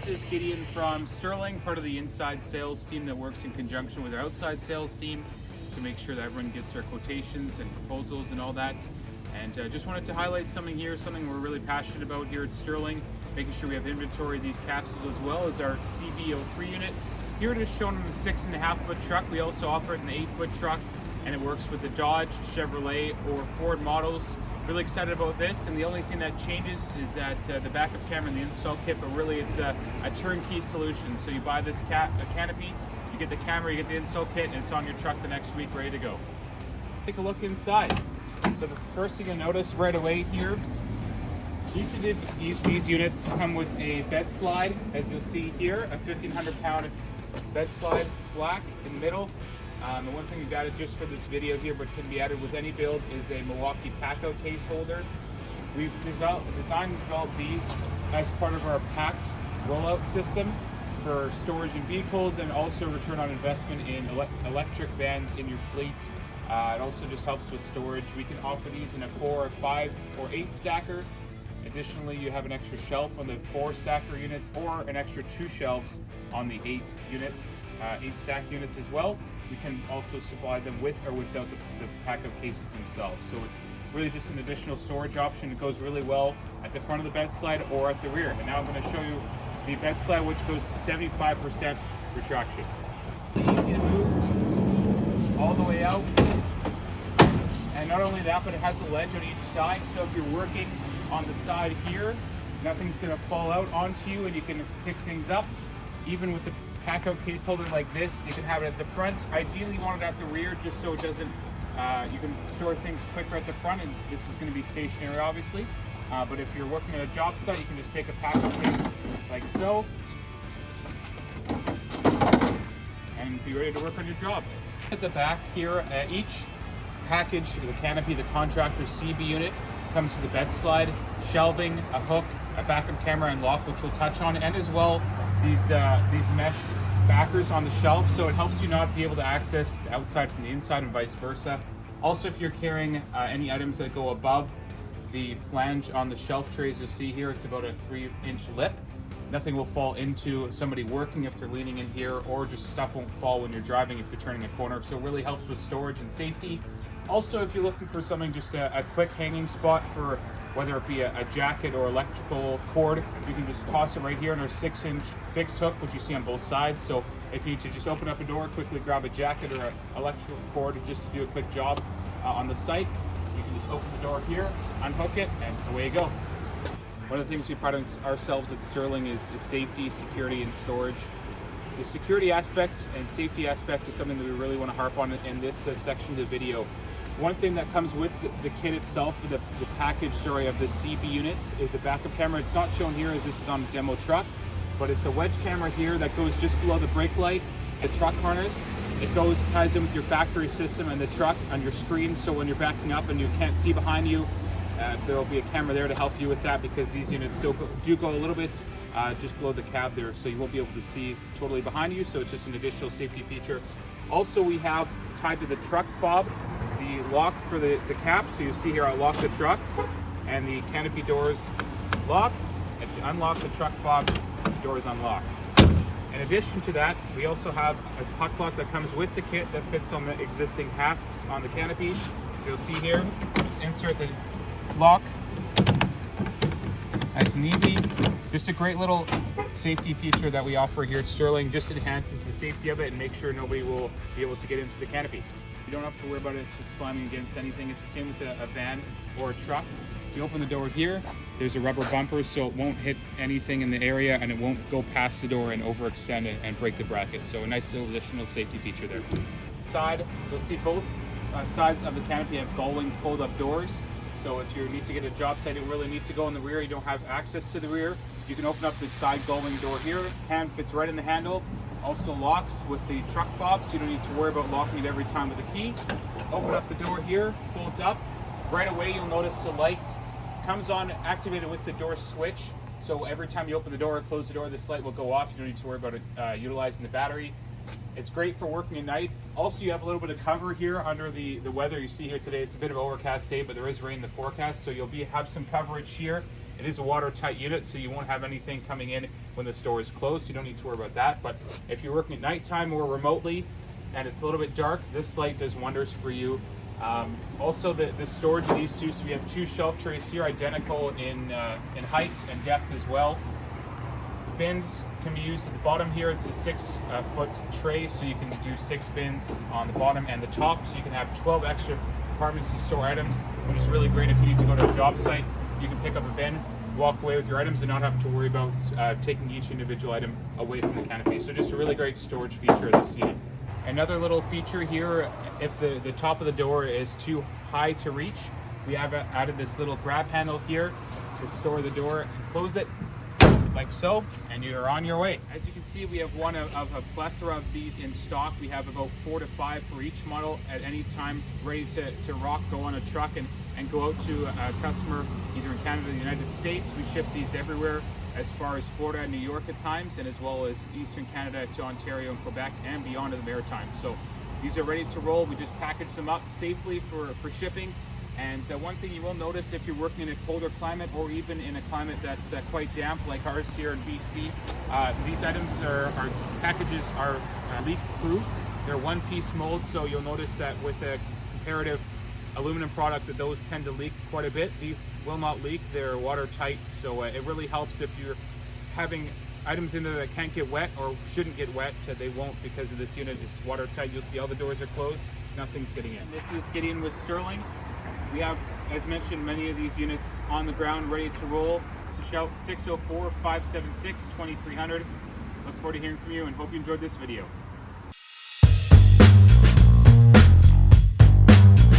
This is Gideon from Sterling, part of the inside sales team that works in conjunction with our outside sales team to make sure that everyone gets their quotations and proposals and all that. And just wanted to highlight something here, something we're really passionate about here at Sterling, making sure we have inventory of these capsules as well as our CB03 unit. Here it is shown in a 6.5 foot truck. We also offer it in an 8-foot truck, and it works with the Dodge, Chevrolet, or Ford models. Really excited about this, and the only thing that changes is that the backup camera and the install kit, but really it's a turnkey solution. So you buy this canopy, you get the camera, you get the install kit, and it's on your truck the next week ready to go. Take a look inside. So the first thing you'll notice right away here, each of these units come with a bed slide, as you'll see here, a 1,500 pound bed slide, black in the middle. The one thing we've added just for this video here, but can be added with any build, is a Milwaukee pack-out case holder. We've designed and developed these as part of our packed rollout system for storage in vehicles and also return on investment in electric vans in your fleet. It also just helps with storage. We can offer these in a 4 or 5 or 8 stacker. Additionally, you have an extra shelf on the 4 stacker units or an extra 2 shelves on the 8 units, 8 stack units as well. We can also supply them with or without the pack-up cases themselves. So it's really just an additional storage option. It goes really well at the front of the bed slide or at the rear. And now I'm going to show you the bed slide, which goes to 75% retraction. Easy to move all the way out. And not only that, but it has a ledge on each side. So if you're working on the side here, nothing's going to fall out onto you, and you can pick things up. Even with the pack-out case holder like this, you can have it at the front. Ideally, you want it at the rear, just so it doesn't, you can store things quicker at the front, and this is going to be stationary, obviously. But if you're working at a job site, you can just take a pack-out case like so, and be ready to work on your job. At the back here, each package, the canopy, the Contractor CB unit, comes with a bed slide, shelving, a hook, a backup camera and lock, which we'll touch on, and as well these mesh backers on the shelf, so it helps you not be able to access the outside from the inside and vice versa. Also, if you're carrying any items that go above the flange on the shelf trays, you'll see here it's about a 3-inch lip. Nothing will fall into somebody working if they're leaning in here, or just stuff won't fall when you're driving if you're turning a corner. So it really helps with storage and safety. Also, if you're looking for something, just a quick hanging spot for whether it be a jacket or electrical cord, you can just toss it right here on our 6-inch fixed hook, which you see on both sides. So if you need to just open up a door, quickly grab a jacket or an electrical cord just to do a quick job on the site, you can just open the door here, unhook it, and away you go. One of the things we pride ourselves at Sterling is safety, security, and storage. The security aspect and safety aspect is something that we really want to harp on in this section of the video. One thing that comes with the kit itself, the package, of the CB units, is a backup camera. It's not shown here as this is on a demo truck, but it's a wedge camera here that goes just below the brake light, the truck harness. It ties in with your factory system and the truck on your screen, so when you're backing up and you can't see behind you, there will be a camera there to help you with that, because these units do go a little bit just below the cab there, so you won't be able to see totally behind you, so it's just an additional safety feature. Also, we have tied to the truck fob the lock for the cap, so you see here I lock the truck and the canopy doors lock. If you unlock the truck fob, the doors unlock. In addition to that, we also have a puck lock that comes with the kit that fits on the existing hasps on the canopy. So you'll see here, just insert the lock, nice and easy. Just a great little safety feature that we offer here at Sterling. Just enhances the safety of it and makes sure nobody will be able to get into the canopy. You don't have to worry about it just slamming against anything. It's the same with a van or a truck. You open the door here, there's a rubber bumper so it won't hit anything in the area, and it won't go past the door and overextend and break the bracket. So a nice little additional safety feature there. Side, you'll see both sides of the canopy have gull-wing fold-up doors. So if you need to get a job site, you don't really need to go in the rear, you don't have access to the rear, you can open up this side gull-wing door here. Hand fits right in the handle. Also locks with the truck fob, so you don't need to worry about locking it every time with a key. Open up the door here, folds up. Right away you'll notice the light comes on activated with the door switch. So every time you open the door or close the door, this light will go off. You don't need to worry about it utilizing the battery. It's great for working at night. Also, you have a little bit of cover here under the weather you see here today. It's a bit of an overcast day, but there is rain in the forecast, so you'll have some coverage here It is a watertight unit, so you won't have anything coming in when the store is closed. You don't need to worry about that. But if you're working at nighttime or remotely and it's a little bit dark, this light does wonders for you. Also, the storage of these two, so we have two shelf trays here, identical in height and depth as well. Bins can be used at the bottom here. It's a 6-foot tray, so you can do 6 bins on the bottom and the top, so you can have 12 extra compartments to store items, which is really great if you need to go to a job site. You can pick up a bin, walk away with your items, and not have to worry about taking each individual item away from the canopy. So just a really great storage feature of this unit. Another little feature here, if the top of the door is too high to reach, we have added this little grab handle here to store the door and close it like so, and you're on your way. As you can see, we have one of a plethora of these in stock. We have about 4 to 5 for each model at any time, ready to rock, go on a truck and go out to a customer either in Canada or the United States. We ship these everywhere, as far as Florida and New York at times, and as well as Eastern Canada to Ontario and Quebec and beyond to the Maritimes. So these are ready to roll. We just package them up safely for shipping. And one thing you will notice if you're working in a colder climate or even in a climate that's quite damp like ours here in BC, these items packages are leak proof. They're one-piece mold, so you'll notice that with a comparative aluminum product that those tend to leak quite a bit. These will not leak, they're watertight, so it really helps if you're having items in there that can't get wet or shouldn't get wet. They won't because of this unit. It's watertight. You'll see all the doors are closed, nothing's getting in. This is Gideon with Sterling. We have, as mentioned, many of these units on the ground ready to roll. So shout 604-576-2300. Look forward to hearing from you and hope you enjoyed this video.